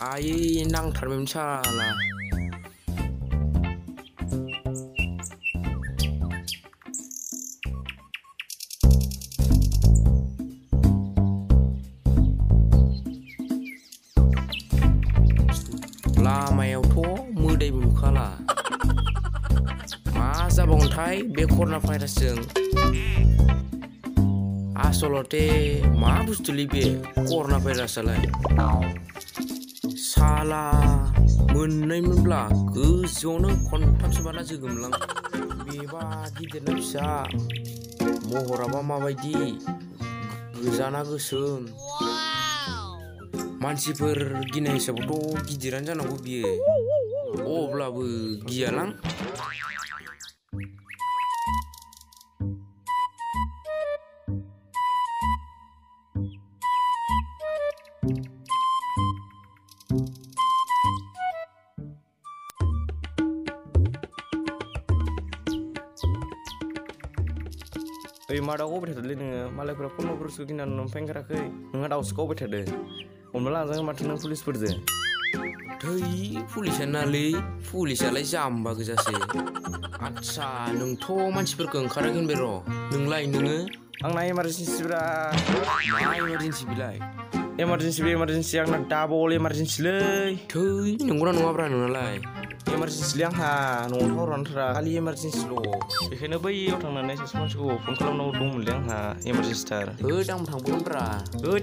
Ai नांथारबायमोन साला लामायावथ' मोदायबो नुखाला मा जाबावगोनथाय बे कर'ना भाइरासजों आसलते मा बुस्थुलै बे कर'ना भाइरासालाय साला मोननायमोनब्ला गोजौआवनो खनथामसो बाना जोगोमलां बेबा गिदिरना फिसा महराबा माबायदि गोजाना गोसोम मानसिफोर गिनाय हिसाबावथ' गिदिरानो जानांगौ बियो अब्लाबो गियालां ओइ मा दाउ गावबाय थादोलै नोङो मालायफोरा फन्द्र'फोरसो गिनानै न'निफ्राय ओंखाराखै नोंहा दाउसो गावबाय थादो हमना लांजागोन माथो नों पुलिसफोरजों थै पुलिसानालै पुलिसालाय जाम्बा गोजासो आदसा नोंथ' मानसिफोरखौ ओंखाराखै होनबाय र' नोंलाय नोङो आंना इमारजेन्सिब्रा मा इमारजेन्सि बिलाय इमारजेन्सि आंना डाबल इमारजेन्सिलै थै नंगौना नङाब्रा नोंनालाय इमारजेन्सिलै आंहा न'आव थावरानो थारा खालि इमारजेन्सिल' बेखायनो बैयाव थांनानै सासे मानसिखौ फन खालामनांगौ दंमोनलै आंहा इमारजेन्सिथार आंबो थांफागोनब्रा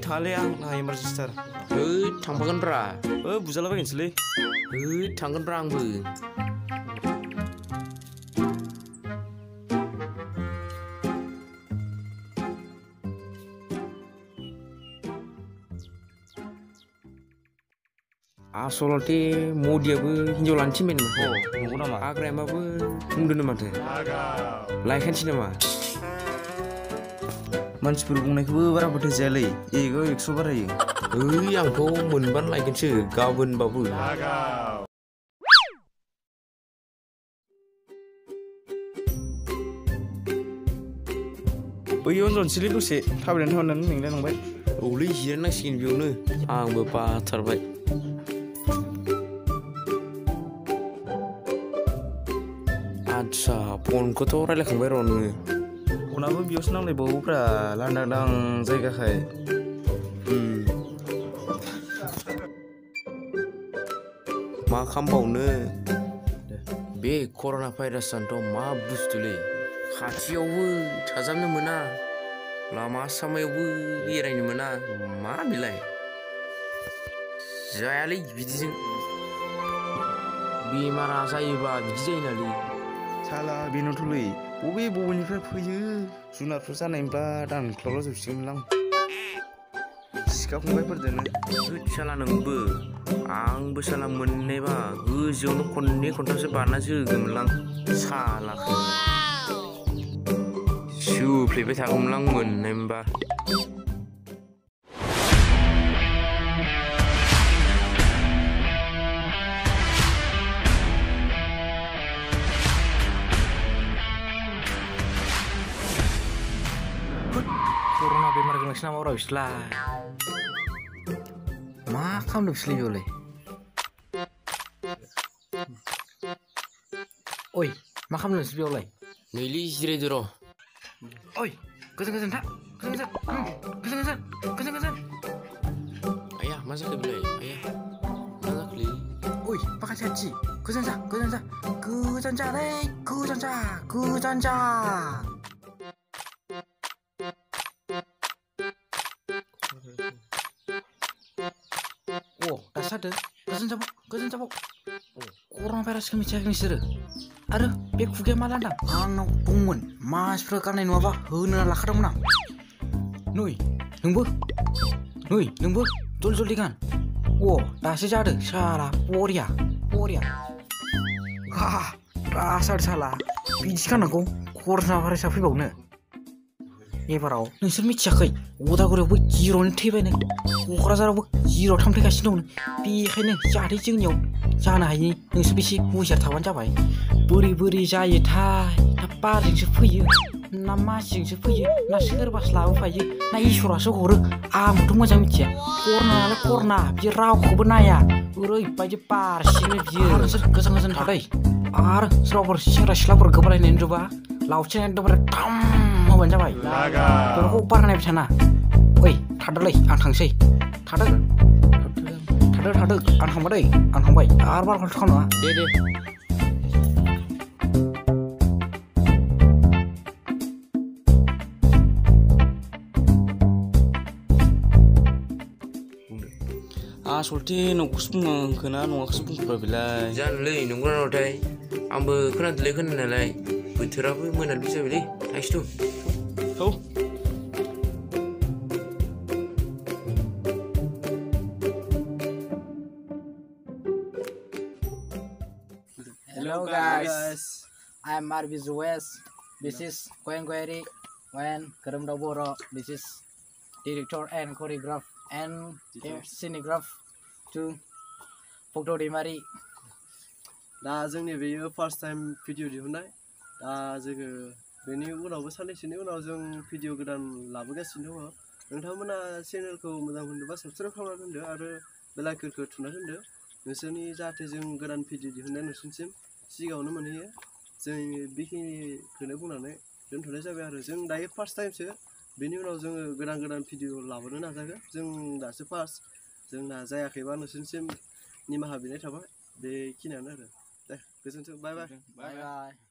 थाङालै आंहा इमारजेन्सिथार थांफागोनब्रा बुजालाबायनोसैलै थांगोनब्रा आंबो आसलते मदियाबो हिन्जाव लानो थिनबायमोन नंगौ नामा आग्रायामाबो बुंदोंनो माथो लायखानोसै नामा मानसिफोर बुंनायखौबो बारा फोथाय जायालै एगो 100 बारायो आंथ' मोनबानो लायगोनसो गाबोनबाबो बैयाव जनसैलै दसे थाबायनानै मेंलाय लांबाय औलै जिरायनांसिगोन बेयावनो आंबो बाथारबाय आदसा फनखौथ' रायलायखांबाय र' नोङो फनाबो बेयावसो नांलायबावोब्रा लांदां जायगाखाय मा खालामबावनो बे कर'ना भाइरासानोथ' मा बुस्थुलै खाथियावबो थाजाबनो मोना लामा सामायावबो बेरायनो मोना मा बेलाय जायालै बिदिजों बेमारा जायोबा बिदि जायो नालै साला बेनोथ'लै बबेनिफ्राय फैयो जुनारफोर जानायमोनबा दानख्लाबला जोबसिगोनलां सिखा खंखाइफोरजोंनो साला नोंबो आंबो साला मोननायबा गोजौआवनो खननै खनथामसो बारना जोगोमलां सालाखौ सुफ्लेबाय थागौमोनलां मोननायमोनबा कर'ना बेमार गोनांसो नामा र' बिसोरलाय मा खालामदों बिसोरलाय बेयावलाय ओइ मा खालामदों नोंसोर बेयावलाय नैलै जिरायदो र' ओइ गोजान था गोजान आया मा जाखो बेलाय आया मा जाखोलै ओइ माखासे हाथि गोजान जा दासो जादों गोजान जाबाव कर'ना भाइरासखौ मिथियाखै नोंसोरो आरो बे खुगाया मा लांदां आंनाव दंमोन मानसिफ्रा गाननाय नङाबा होनो लाखादोंमोन आं नै नोंबो जल्दि गान दासो जादों साला बरिया दासो जादों साला बिदिसो गाननांगौ कर'ना भाइरासआ फैबावनो एबाराव नोंसोर मिथियाखै उदालगुरियावबो जिर'नो थैबायनो क'क्राझारावबो जिर'आव थैगासिनो दं बेखायनो जाहाथे जोंनियाव जानो हायि नोंसोर बेसे हुसियार थाबानो जाबाय बोरै जायोथाय दा बारजोंसो फैयो ना मासिजोंसो फैयो ना सोरबासो लाबोफायो ना इसोरासो हरो आंबोथ' मोजां मिथिया करना नालाय करना बियो रावखौबो नाया ओरैबायदि बारसिनो बियो नोंसोर गोजान गोजान थादै आरो सोरबाफोर सेंग्रा सिख्लाफोर गोबालायनाय नुदोंबा लावथिजों एकदमबारे थाम होबानो जाबाय बेफोरखौ बारा नायबाय थाना ओइ थादोलै आं थांसै थादो आं थांबाय दै आं थांबाय आरो बारा खस्थ' खालामनाङा दे आसलथे न'खौसो बुंनांगोना नङाखौसो बुंखोब्रा बेलाय जानोलै नंगौना नङाथाय आंबो खोनादोंलै खोनानायालाय बोथोराबो मोनाबिलि जाबायलै थांसैथ' औ Hello guys, I'm Marvi Zuwes. This is Koen Kweri, Koen Keremdau Boro. This is director and choreographer and scenographer to Photo Dimari. दा जोंनि बेयो फार्स्ट टाइम भिडिअ दिहुननाय दा जोङो बेनि उनावबो साननैसोनि उनाव जों भिडिअ गोदान लाबोगासिनो दङ नोंथांमोना चेनेलखौ मोजां मोनदोंबा साबस्क्राइब खालामना दोनदो आरो बेल आइकनखौ थुना दोनदो नोंसोरनि जाहाथे जों गोदान भिडिअ दिहुननाय नोंसोरनिसिम सिगाङावनो मोनहैयो जों बेखिनिखौनो बुंनानै दोनथ'नाय जाबाय आरो जों दायो फार्स्ट टाइमसो बेनि उनाव जोङो गोदान भिडिअ लाबोनो नाजागोन जों दासो फार्स्ट जोंना जायाखैबा नोंसोरनिसिम निमाहा बिनाय थाबाय बेखिनियानो आरो दे गोजोन्थों बाय बाय Bye bye.